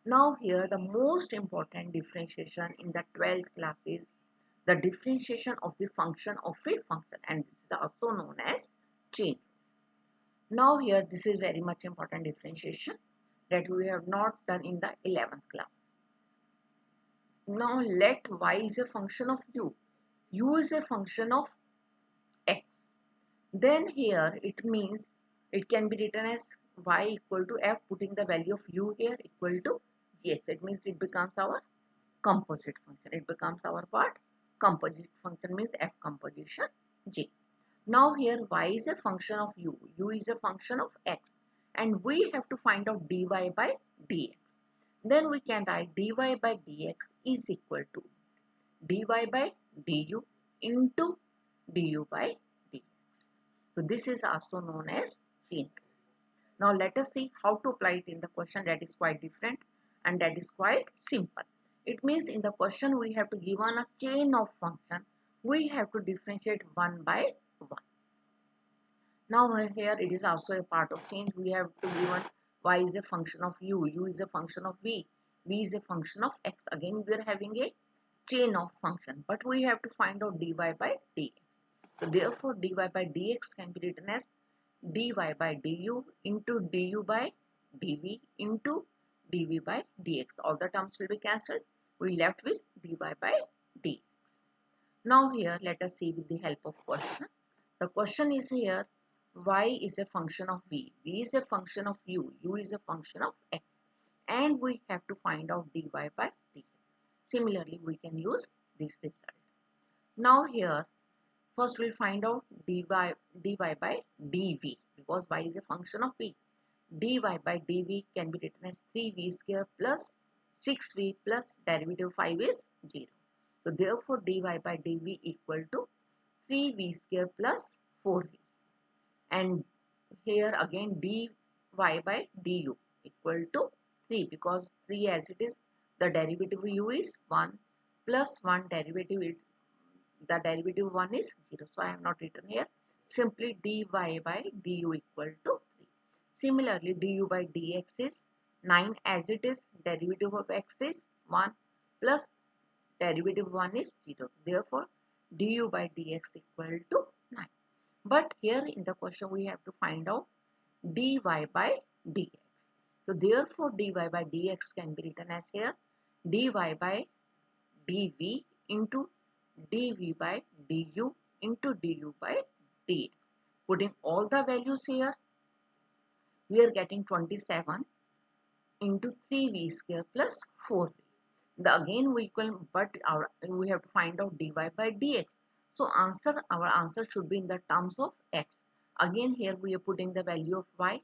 Now here the most important differentiation in the 12th class is the differentiation of the function of a function, and this is also known as chain. Now here this is very much important differentiation that we have not done in the 11th class. Now let y is a function of u is a function of x. Then here it means it can be written as y equal to f, putting the value of u here equal to gx. It means it becomes our composite function. It becomes our what? Composite function means f composition g. Now here y is a function of u is a function of x, and we have to find out dy by dx. Then we can write dy by dx is equal to dy by du into du by dx. So this is also known as chain rule. Now let us see how to apply it in the question. That is quite different and that is quite simple. It means in the question we have to give on a chain of function. We have to differentiate one by one. Now here it is also a part of chain. We have to give on y is a function of u is a function of v is a function of x. Again we are having a chain of function, but we have to find out dy by dx. So therefore dy by dx can be written as dy by du into du by dv into dv by dx. All the terms will be cancelled. We left with dy by dx. Now here let us see with the help of question. The question is here y is a function of v is a function of u is a function of x, and we have to find out dy by dx. Similarly we can use this result. Now here first we'll find out dy by dv, because y is a function of v. dy by dv can be written as 3v square plus 6v plus derivative 5 is 0. So therefore dy by dv equal to 3v square plus 4v, and here again dy by du equal to 3, because 3 as it is, the derivative of u is 1 plus 1 derivative, the derivative 1 is 0. So I have not written here. Simply dy by du equal to 3. Similarly du by dx is 9 as it is, derivative of x is 1 plus derivative 1 is 0. Therefore du by dx equal to 9. But here in the question we have to find out dy by dx. So therefore dy by dx can be written as here dy by dv into dv by du into du by dx. Putting all the values here, we are getting 27 into 3v square plus 4v. Again we equal, but we have to find out dy by dx. So our answer should be in the terms of x. Again here we are putting the value of y.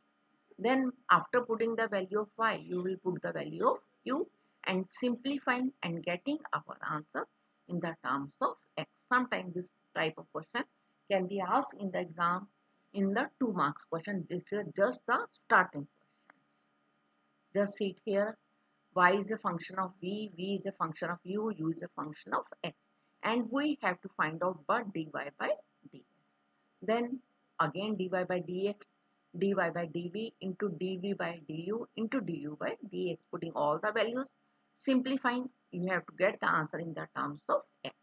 Then after putting the value of y, you will put the value of u and simplifying and getting our answer in the terms of x. Sometimes this type of question can be asked in the exam in the 2 marks question. This is just the starting questions. Just see it here. Y is a function of v is a function of u is a function of x. And we have to find out but dy by dx. Then again dy by dx, dy by dv into dv by du into du by dx. Putting all the values, simplifying, you have to get the answer in the terms of x.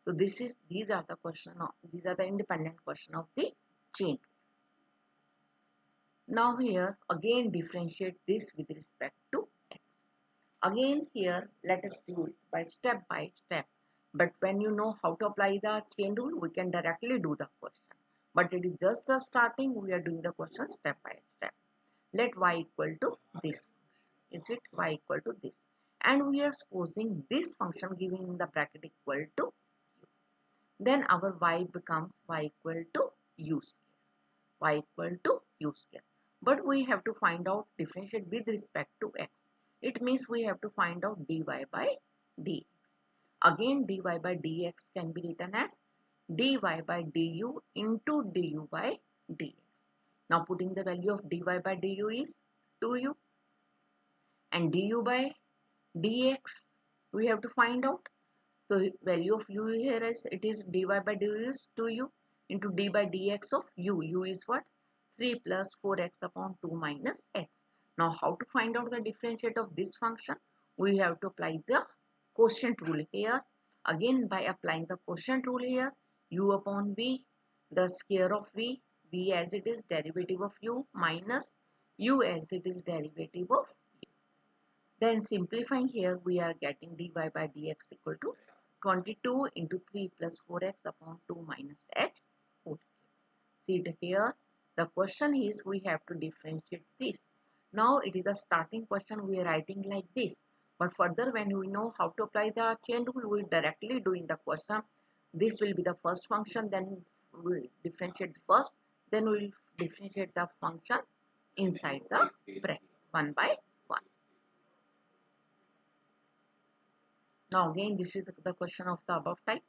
So these are the independent question of the chain. Now here again differentiate this with respect to x. Again here let us do it by step. But when you know how to apply the chain rule, we can directly do the question. But it is just the starting, we are doing the question step by step. Let y equal to this function. Is it y equal to this? And we are supposing this function giving in the bracket equal to u. Then our y becomes y equal to u square. Y equal to u square. But we have to find out differentiate with respect to x. It means we have to find out dy by dx. Again dy by dx can be written as dy by du into du by dx. Now putting the value of dy by du is 2u, and du by dx we have to find out. So value of u here is, it is dy by du is 2u into d by dx of u. U is what? 3 plus 4x upon 2 minus x. Now how to find out the differentiate of this function? We have to apply the quotient rule here. Again, by applying the quotient rule here, u upon v, the square of v as it is derivative of u minus u as it is derivative of u. Then simplifying here, we are getting dy by dx equal to 22 into 3 plus 4x upon 2 minus x whole cube. See here, the question is we have to differentiate this. Now it is the starting question, we are writing like this. But further, when we know how to apply the chain rule, we directly do in the question. This will be the first function, then we will differentiate first, then we will differentiate the function inside the bracket, one by one. Now again, this is the question of the above type.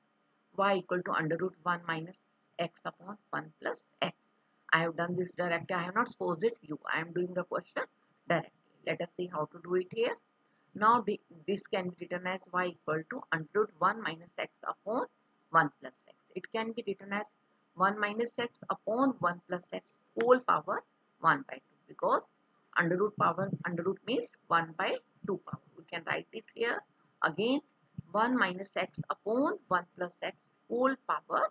Y equal to under root 1 minus x upon 1 plus x. I have done this directly. I have not supposed it you. I am doing the question directly. Let us see how to do it here. Now this can be written as y equal to under root 1 minus x upon 1 plus x. It can be written as 1 minus x upon 1 plus x whole power 1 by 2, because under root means 1 by 2 power. We can write this here again, 1 minus x upon 1 plus x whole power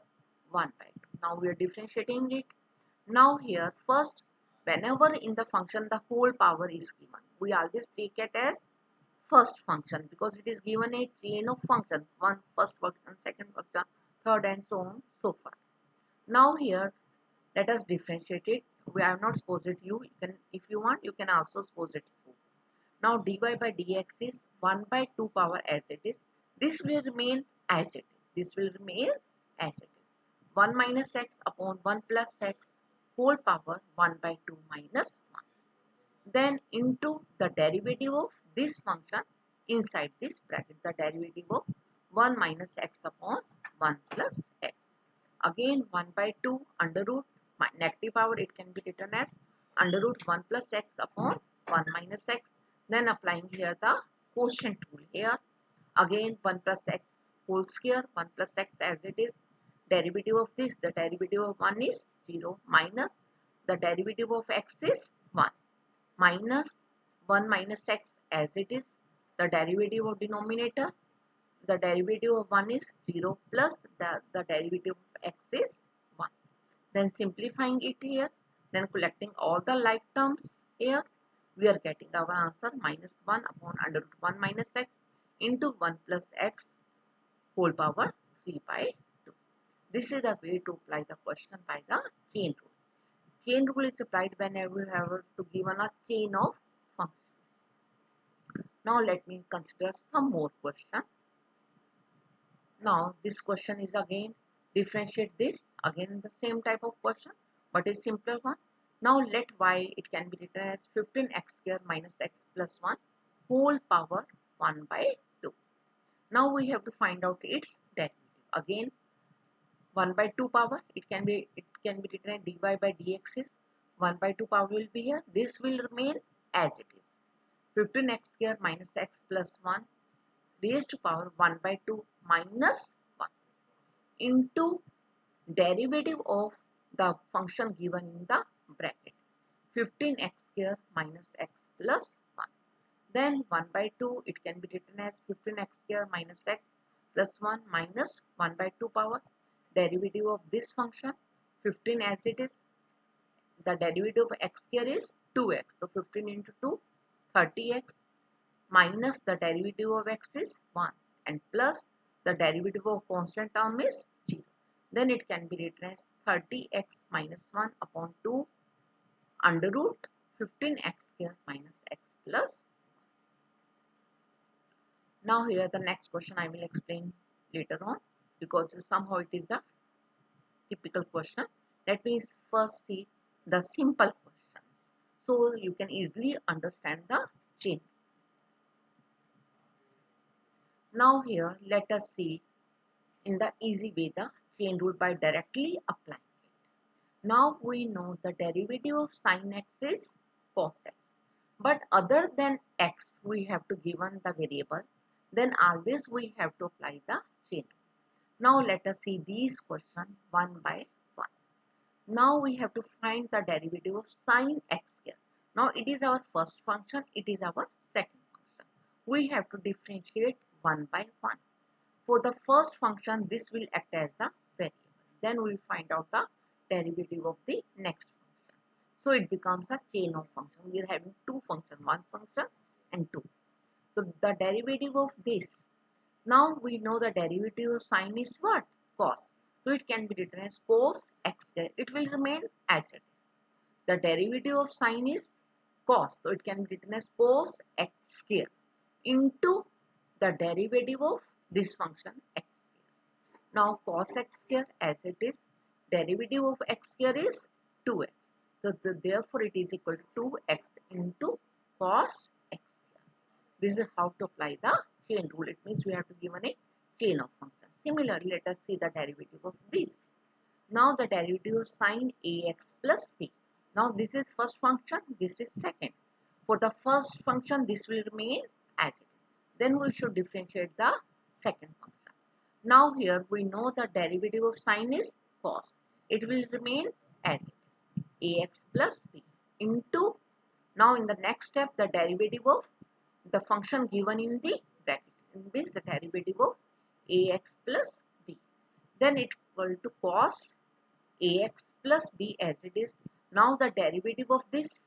1 by 2. Now we are differentiating it. Now here first, whenever in the function the whole power is given, we always take it as first function, because it is given a chain of functions, one first function, second function, third, and so on so forth. Now here let us differentiate it. We have not supposed it u. You can, if you want, you can also suppose it u. Now dy by dx is 1 by 2 power as it is. This will remain as it is. This will remain as it is. 1 minus x upon 1 plus x whole power 1 by 2 minus 1. Then into the derivative of this function inside this bracket, the derivative of 1 minus x upon 1 plus x. Again 1 by 2 under root negative power, it can be written as under root 1 plus x upon 1 minus x. Then applying here the quotient rule here. Again 1 plus x whole square, 1 plus x as it is. Derivative of this, the derivative of 1 is 0 minus the derivative of x is 1 minus 1 minus x as it is. The derivative of denominator, the derivative of 1 is 0 plus the derivative of x is 1. Then simplifying it here, then collecting all the like terms here, we are getting our answer minus 1 upon under root 1 minus x into 1 plus x whole power 3 by 2. This is the way to apply the question by the chain rule. Chain rule is applied whenever you have to given a chain of functions. Now let me consider some more question. Now this question is again differentiate this, again the same type of question but a simpler one. Now let y, it can be written as 15x square minus x plus 1 whole power 1 by 2. Now we have to find out its derivative. Again 1 by 2 power, it can be written as dy by dx is 1 by 2 power will be here. This will remain as it is. 15x square minus x plus 1 raised to power 1 by 2 minus 1 into derivative of the function given in the bracket, 15x square minus x plus 1. Then 1 by 2, it can be written as 15x square minus x plus 1 minus 1 by 2 power. Derivative of this function, 15 as it is, the derivative of x square is 2x. So 15 into 2, 30x minus the derivative of x is 1 and plus the derivative of constant term is 0. Then it can be written as 30x minus 1 upon 2 under root 15x square minus x plus 1. Now here the next question I will explain later on, because somehow it is the typical question. Let me first see the simple questions so you can easily understand the chain. Now here let us see in the easy way the chain rule by directly applying it. Now we know the derivative of sin x is cos x, but other than x we have to given the variable, then always we have to apply the chain rule. Now let us see these questions one by one. Now we have to find the derivative of sin x square. Now it is our first function, it is our second function. We have to differentiate one by one. For the first function, this will act as the variable. Then we will find out the derivative of the next function. So it becomes a chain of functions. We are having two functions, one function and two. So the derivative of this, now we know the derivative of sine is what? Cos. So it can be written as cos x square. It will remain as it is. The derivative of sine is cos. So it can be written as cos x square into the derivative of this function x square. Now cos x square as it is, derivative of x square is 2x. So therefore it is equal to 2x into cos x square. This is how to apply the chain rule. It means we have to give a chain of functions. Similarly, let us see the derivative of this. Now the derivative of sine ax plus b. Now this is first function, this is second. For the first function, this will remain as it is. Then we should differentiate the second function. Now here we know the derivative of sine is cos. It will remain as it is. Ax plus b into, now in the next step, the derivative of the function given in the bracket. In this, the derivative of ax plus b. Then it equal to cos ax plus b as it is. Now the derivative of this,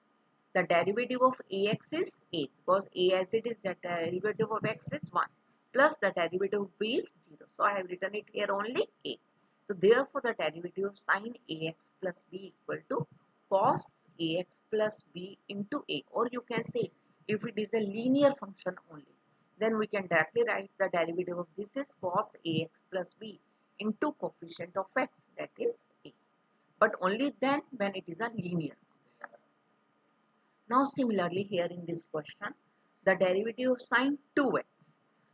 the derivative of ax is a, because a as it is, the derivative of x is 1, plus the derivative of b is 0. So I have written it here only a. So therefore the derivative of sine ax plus b equal to cos ax plus b into a. Or you can say, if it is a linear function only, then we can directly write the derivative of this is cos ax plus b into coefficient of x, that is a. But only then when it is a linear function. Now similarly here in this question, the derivative of sine 2x.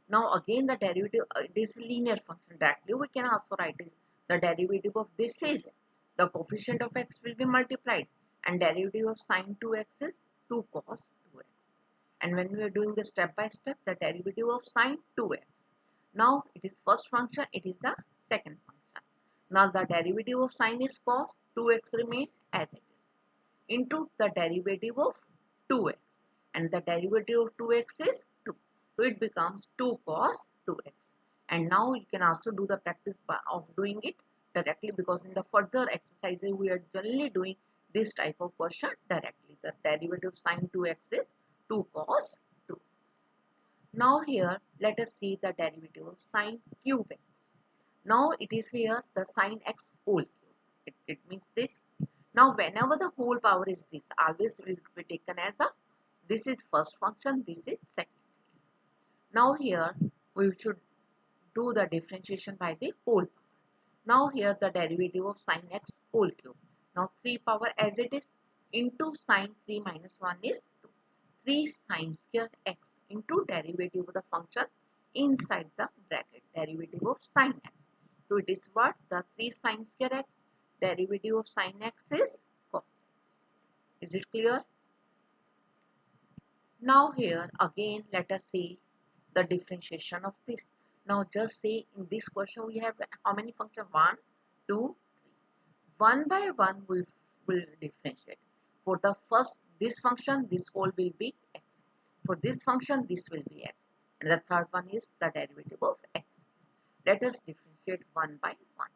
Now again the derivative, this linear function directly we can also write is the derivative of this is, the coefficient of x will be multiplied, and derivative of sine 2x is 2 cos 2x. And when we are doing the step by step, the derivative of sine 2x. Now it is first function, it is the second function. Now the derivative of sine is cos, 2x remain as it is, into the derivative of 2x, and the derivative of 2x is 2. So it becomes 2 cos 2x. And now you can also do the practice of doing it directly, because in the further exercises we are generally doing this type of question directly. The derivative of sine 2x is 2 cos 2x. Now here let us see the derivative of sine cube x. Now it is here the sine x whole cube. It means this. Now whenever the whole power is this, always will be taken as the, this is first function, this is second. Now here we should do the differentiation by the whole power. Now here the derivative of sine x whole cube. Now 3 power as it is into sine 3 minus 1 is 2. 3 sine square x into derivative of the function inside the bracket, derivative of sine x. So it is what? The 3 sine square x, derivative of sine x is cos x. Is it clear? Now here again let us see the differentiation of this. Now just say in this question we have how many functions? 1, 2, 3. One by one we will differentiate. For the first, this function, this whole will be x. For this function, this will be x. And the third one is the derivative of x. Let us differentiate one by one.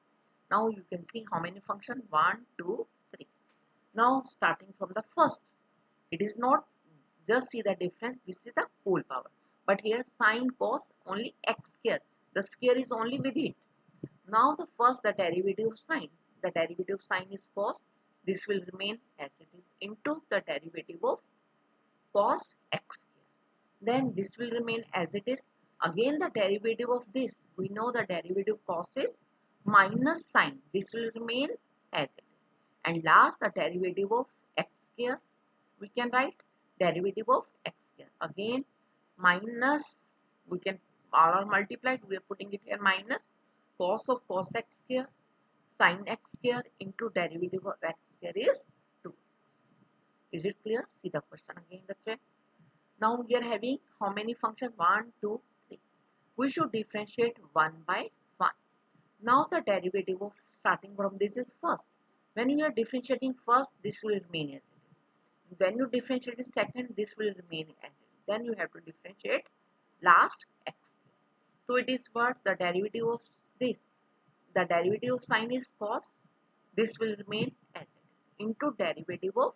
Now you can see how many functions? 1, 2, 3. Now starting from the first, it is not just see the difference, this is the whole power. But here sine cos only x square. The square is only with it. Now the first, the derivative of sine. The derivative of sine is cos. This will remain as it is into the derivative of cos x square. Then this will remain as it is. Again the derivative of this. We know the derivative cos is minus sine. This will remain as it is. And last the derivative of x square. We can write derivative of x square. Again minus, we can all are multiplied, we are putting it here minus cos of cos x square sin x square into derivative of x square is 2x. Is it clear? See the question again, the check. Now we are having how many functions? 1, 2, 3. We should differentiate one by one. Now the derivative of starting from this is first. When we are differentiating first, this will remain as it is. when you differentiate the second, this will remain as it is. Then you have to differentiate last x. So it is what the derivative of this. The derivative of sine is cos. This will remain as it is into derivative of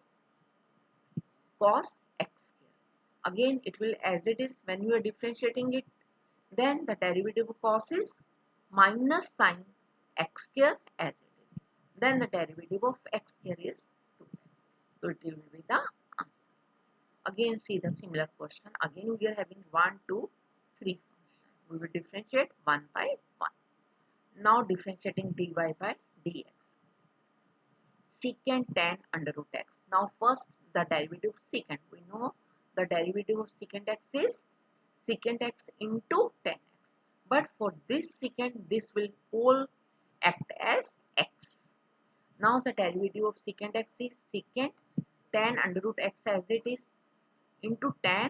cos x square. Again, it will as it is when you are differentiating it. Then the derivative of cos is minus sine x square as it is. Then the derivative of x square is 2x. So it will be the answer. Again, see the similar question. Again, we are having 1, 2, 3 functions. We will differentiate one by one. Now differentiating dy by dx. Secant tan under root x. Now first the derivative of secant. We know the derivative of secant x is secant x into tan x. But for this secant, this will whole act as x. Now the derivative of secant x is secant tan under root x as it is into tan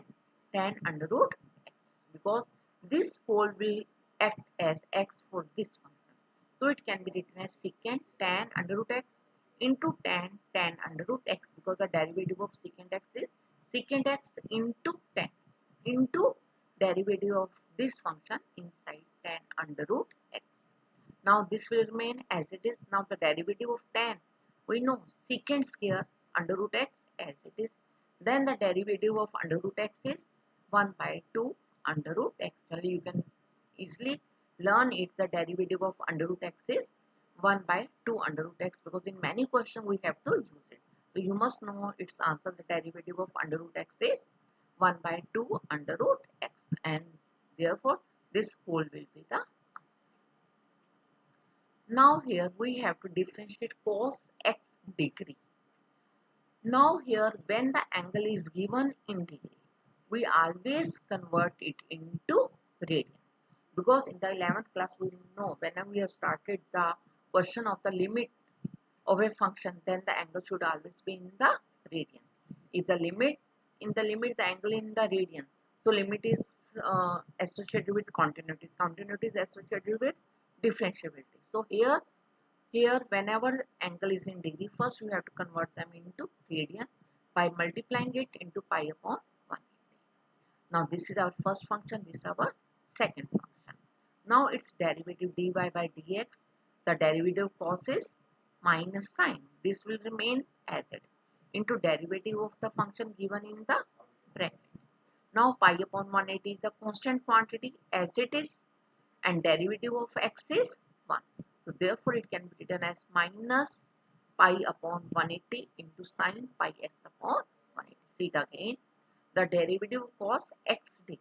under root x, because this whole will act as x for this function. So it can be written as secant tan under root x into tan under root x, because the derivative of secant x is secant x into tan into derivative of this function inside tan under root x. Now this will remain as it is. Now the derivative of tan, we know secant square under root x as it is. Then the derivative of under root x is 1 by 2 under root x. Actually, you can easily learn it. The derivative of under root x is 1 by 2 under root x, because in many questions we have to use it. So you must know its answer. The derivative of under root x is 1 by 2 under root x, and therefore this whole will be the answer. Now here we have to differentiate cos x degree. Now here when the angle is given in degree, we always convert it into radian, because in the 11th class we know whenever we have started the question of the limit of a function, then the angle should always be in the radian. If the limit the angle in the radian, so limit is associated with continuity. Continuity is associated with differentiability. So here whenever angle is in degree, first we have to convert them into radian by multiplying it into pi upon 180. Now this is our first function, this is our second function. Now its derivative dy by dx, the derivative cos is minus sine. This will remain as it into derivative of the function given in the bracket. Now pi upon 180 is the constant quantity as it is, and derivative of x is 1. So therefore it can be written as minus pi upon 180 into sine pi x upon 180. See it again. The derivative of cos x degree.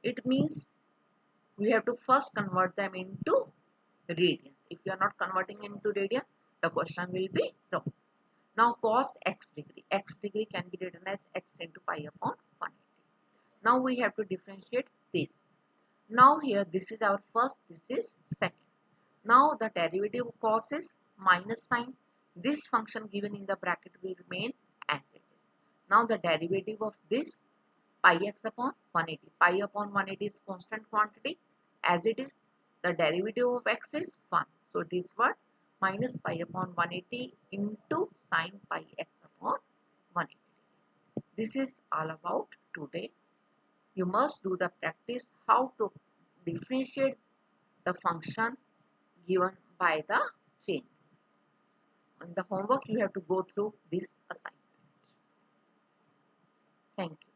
It means we have to first convert them into radians. If you are not converting into radian, the question will be wrong. Now cos x degree can be written as x into pi upon 180. Now we have to differentiate this. Now here this is our first, this is second. Now the derivative of cos is minus sine. This function given in the bracket will remain as it is. Now the derivative of this pi x upon 180. Pi upon 180 is constant quantity as it is. The derivative of x is 1. So it is what? Minus pi upon 180 into sine pi x upon 180. This is all about today. You must do the practice how to differentiate the function given by the chain. In the homework, you have to go through this assignment. Thank you.